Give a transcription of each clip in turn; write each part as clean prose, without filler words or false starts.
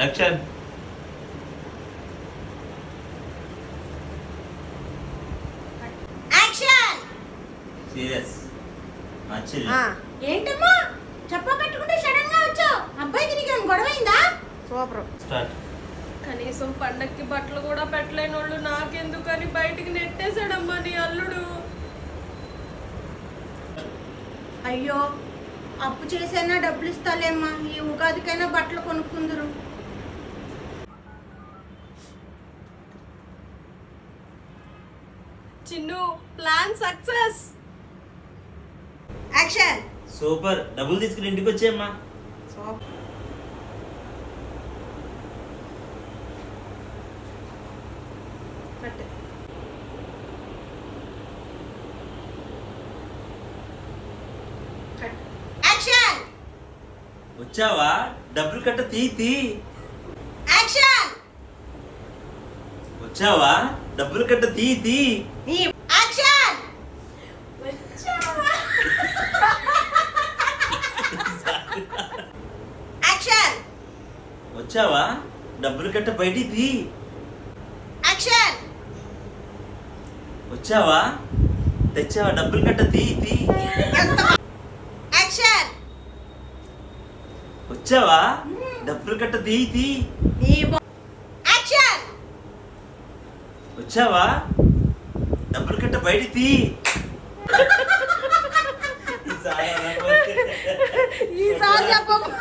Action. Action. Serious. ఏంటమ్మా చెప్ప పెట్టుకుంటే సడన్ గా వచ్చావు? అబ్బాయికి నీకు గొడవైందా? సూపర్. స్టార్ట్. కనీసం పండక్కి బట్టలు కూడా పెట్టలేని వాళ్ళు నాకెందుకని బయటికి నెట్టేశాడమ్మా నీ అల్లుడు. అయ్యో, అప్పు చేసైనా డబ్బులు ఇస్తాలేమ్మా, ఈ ఉగాదికైనా బట్టలు కొనుక్కుందరు. Chinnu, plan success. Action. Super. డబ్బులు తీసుకుని ఇంటికి వచ్చేయమ్మా. యాక్షన్. వచ్చావా? డబ్బులు కట్ట తీ. యాక్షన్. వచ్చావా? డబ్బులు కట్ట తీ. యాక్షన్. యాక్షన్. వచ్చావా? డబ్బులు కట్ట బయటికి తీ. యాక్షన్. వచ్చావా? తెచ్చావా? డబ్బులు కట్ట తీ. యాక్షన్. వచ్చావా? డబ్బులు కట్ట తీ. యాక్షన్. వచ్చావా? డబ్బులు కట్ట బయటికి తీ. ఈసారి చెప్పమ్మా.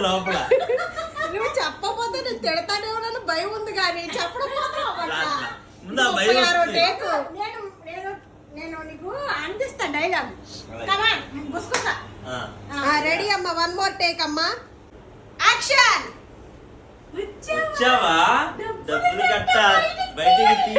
లోపల నువ్వు చెప్పకపోతే నేను తిడతానే ఉన్నాను, భయం ఉంది కానీ చెప్పడం నేను నీకు అందిస్తా డైలాగ్. రెడీ అమ్మా, వన్ మోర్ టేక్ అమ్మా. యాక్షన్. వచ్చావా? డబ్బులు కట్ట బయటికి తీ.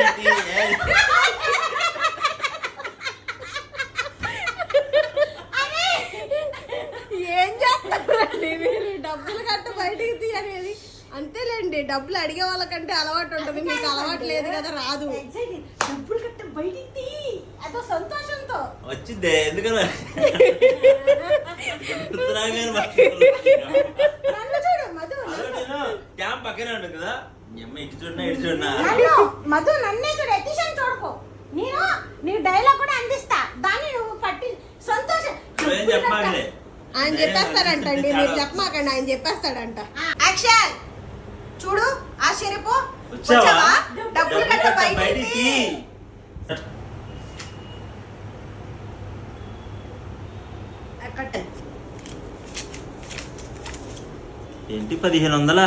ఏం చేస్తారండి మీరు? డబ్బులు కట్ట బయటికి తీ అనేది అంతేలేండి. డబ్బులు అడిగే వాళ్ళకంటే అలవాటు ఉంటుంది, మీకు అలవాటు లేదు కదా, రాదు. డబ్బులు కట్ట బయటికి తీ, అదో సంతోషంతో వచ్చిందే. ఎందుకన్నా క్యాంప్ పక్కనే ఉంటుంది కదా. ఇటు చూడనా మధు, నన్నే చూడు, ఎత్తిషన్ చూడకు. నేను నీ డైలాగ్ కూడా అందిస్తా, దాన్ని నువ్వు పట్టి సంతోషం. చెప్పమాకలే. ఆయన చెప్పేస్తాడంటండి, మీరు చెప్పమాకండి, ఆయన చెప్పేస్తాడంట. యాక్షన్. చూడు, ఆశ్చర్యపో. వచ్చావా? డబ్బులు కట్ట బయటికి. ఏంటి 1500?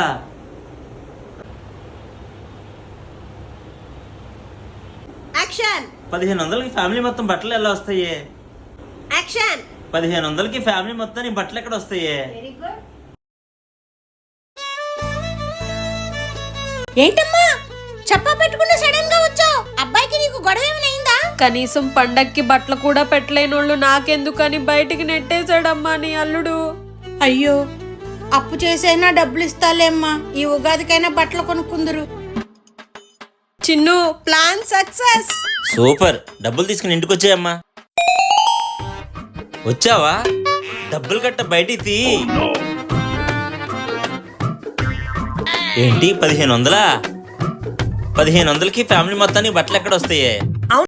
యాక్షన్. 1500కి ఫ్యామిలీ మొత్తం బట్టలు ఎలా వస్తాయి? యాక్షన్. 1500కి ఫ్యామిలీ మొత్తానికి బట్టలు ఎక్కడ వస్తాయి? Very good. ఏంటమ్మా చెప్పా పెట్టుకుంటే సడన్ గా వచ్చావు? అబ్బాయికి నీకు గొడవ ఏమైనా అయిందా? కనీసం పండక్కి బట్టలు కూడా పెట్టలేని వాళ్ళు నాకెందుకని బయటికి నెట్టేశాడమ్మా నీ అల్లుడు. అయ్యో, అప్పు చేసైనా డబ్బులు ఇస్తాలేమ్మా, ఈ ఉగాదికైనా బట్టలు కొనుక్కుందరు. Chinnu, plan success. సూపర్. డబ్బులు తీసుకుని ఇంటికి వచ్చాయమ్మా. వచ్చావా? డబ్బులు కట్ట బయటికి తీ. ఏంటి 1500? 1500కి ఫ్యామిలీ మొత్తానికి బట్టలు ఎక్కడ వస్తాయి?